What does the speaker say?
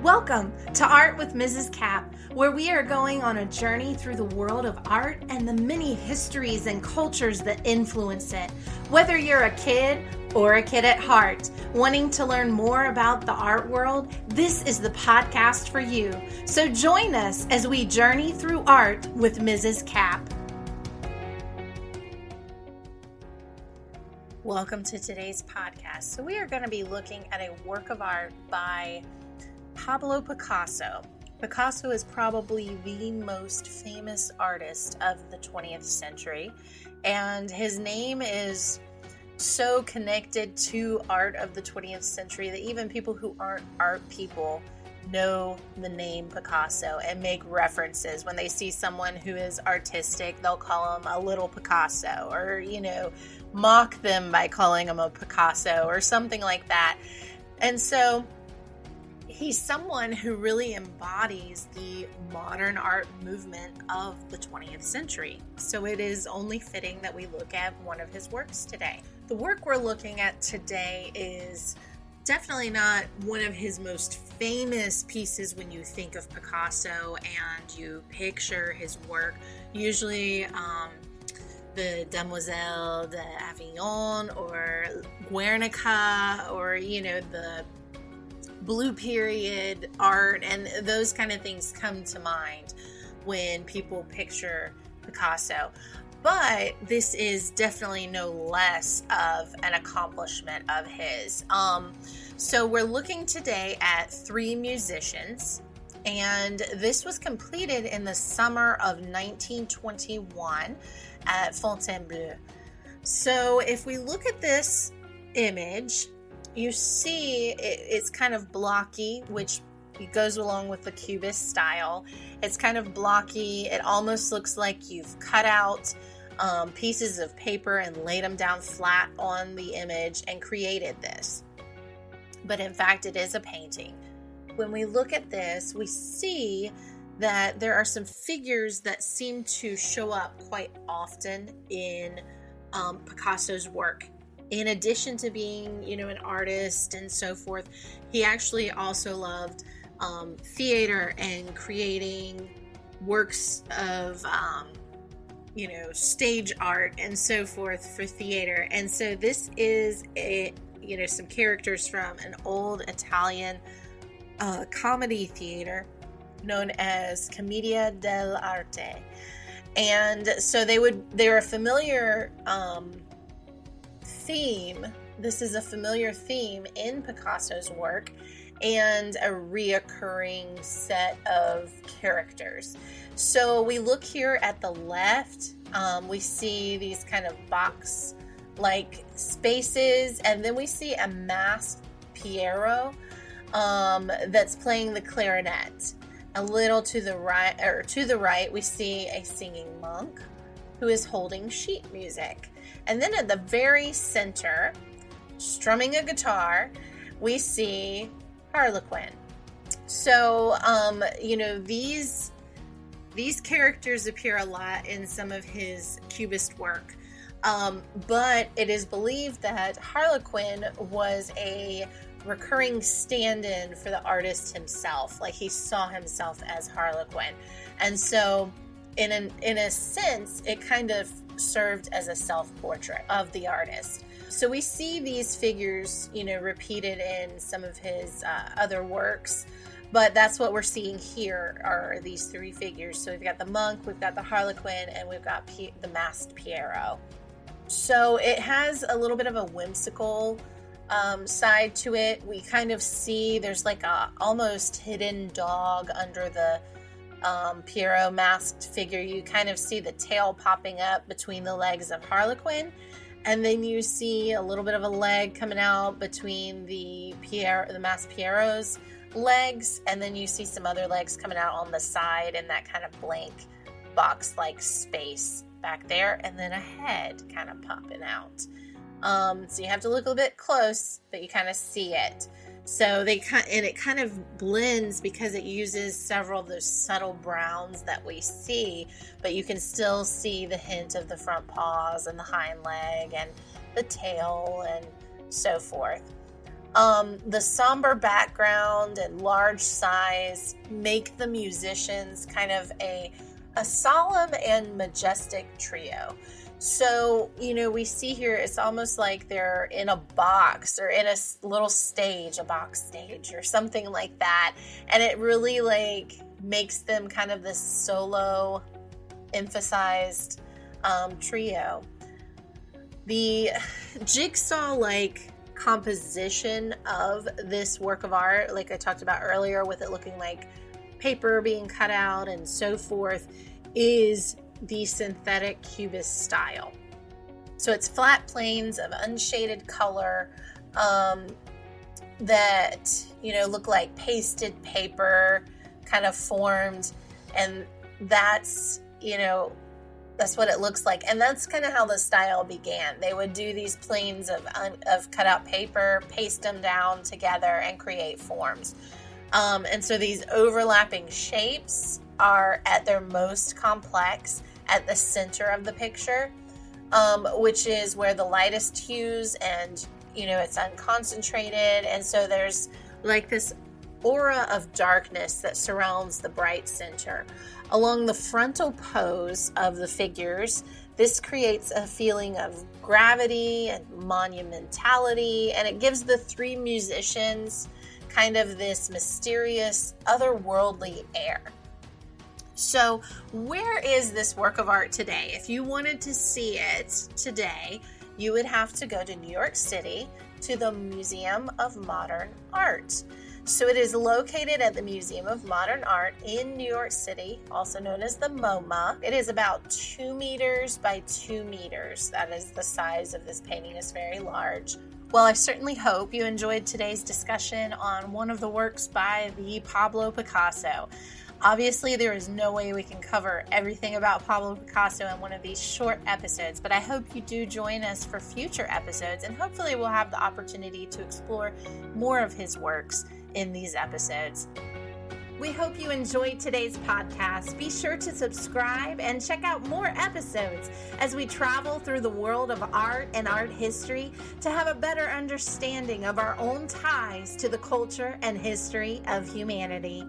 Welcome to Art with Mrs. Cap, where we are going on a journey through the world of art and the many histories and cultures that influence it. Whether you're a kid or a kid at heart, wanting to learn more about the art world, this is the podcast for you. So join us as we journey through art with Mrs. Cap. Welcome to today's podcast. So we are going to be looking at a work of art by Pablo Picasso. Picasso is probably the most famous artist of the 20th century, and his name is so connected to art of the 20th century that even people who aren't art people know the name Picasso and make references. When they see someone who is artistic, they'll call him a little Picasso, or, mock them by calling him a Picasso or something like that. And so he's someone who really embodies the modern art movement of the 20th century. So it is only fitting that we look at one of his works today. The work we're looking at today is definitely not one of his most famous pieces when you think of Picasso and you picture his work. Usually the Demoiselle d'Avignon or Guernica or, the Blue Period art, and those kind of things come to mind when people picture Picasso. But this is definitely no less of an accomplishment of his. So we're looking today at three musicians, and this was completed in the summer of 1921 at Fontainebleau. So if we look at this image, you see it's kind of blocky, which goes along with the Cubist style. It's kind of blocky. It almost looks like you've cut out pieces of paper and laid them down flat on the image and created this. But in fact, it is a painting. When we look at this, we see that there are some figures that seem to show up quite often in Picasso's work. In addition to being, an artist and so forth, he actually also loved theater and creating works of, stage art and so forth for theater. And so this is some characters from an old Italian comedy theater known as Commedia dell'arte. And so they're a familiar theme. This is a familiar theme in Picasso's work and a reoccurring set of characters. So we look here at the left, we see these kind of box-like spaces, and then we see a masked Piero that's playing the clarinet. A little to the right, we see a singing monk who is holding sheet music. And then at the very center, strumming a guitar, we see Harlequin. So, these characters appear a lot in some of his Cubist work. But it is believed that Harlequin was a recurring stand-in for the artist himself. Like, he saw himself as Harlequin. And so, in a sense, it kind of served as a self-portrait of the artist. So we see these figures, repeated in some of his other works, but that's what we're seeing here are these three figures. So we've got the monk, we've got the Harlequin, and we've got the masked Piero. So it has a little bit of a whimsical side to it. We kind of see there's like a almost hidden dog under the Piero masked figure. You kind of see the tail popping up between the legs of Harlequin, and then you see a little bit of a leg coming out between the masked Piero's legs, and then you see some other legs coming out on the side in that kind of blank box-like space back there, and then a head kind of popping out. So you have to look a bit close, but you kind of see it. So it kind of blends because it uses several of those subtle browns that we see, but you can still see the hint of the front paws and the hind leg and the tail and so forth. The somber background and large size make the musicians kind of a solemn and majestic trio. So, we see here, it's almost like they're in a box or in a little stage, a box stage or something like that. And it really makes them kind of this solo emphasized trio. The jigsaw-like composition of this work of art, like I talked about earlier, with it looking like paper being cut out and so forth, is the synthetic cubist style. So it's flat planes of unshaded color that look like pasted paper kind of formed, and that's what it looks like. And that's kind of how the style began. They would do these planes of cut out paper, paste them down together, and create forms. And so these overlapping shapes are at their most complex at the center of the picture, which is where the lightest hues, and it's unconcentrated, and so there's like this aura of darkness that surrounds the bright center. Along the frontal pose of the figures, this creates a feeling of gravity and monumentality, and it gives the three musicians kind of this mysterious, otherworldly air. So where is this work of art today? If you wanted to see it today, you would have to go to New York City to the Museum of Modern Art. So it is located at the Museum of Modern Art in New York City, also known as the MoMA. It is about 2 meters by 2 meters. That is the size of this painting. It's very large. Well, I certainly hope you enjoyed today's discussion on one of the works by the Pablo Picasso. Obviously, there is no way we can cover everything about Pablo Picasso in one of these short episodes, but I hope you do join us for future episodes, and hopefully we'll have the opportunity to explore more of his works in these episodes. We hope you enjoyed today's podcast. Be sure to subscribe and check out more episodes as we travel through the world of art and art history to have a better understanding of our own ties to the culture and history of humanity.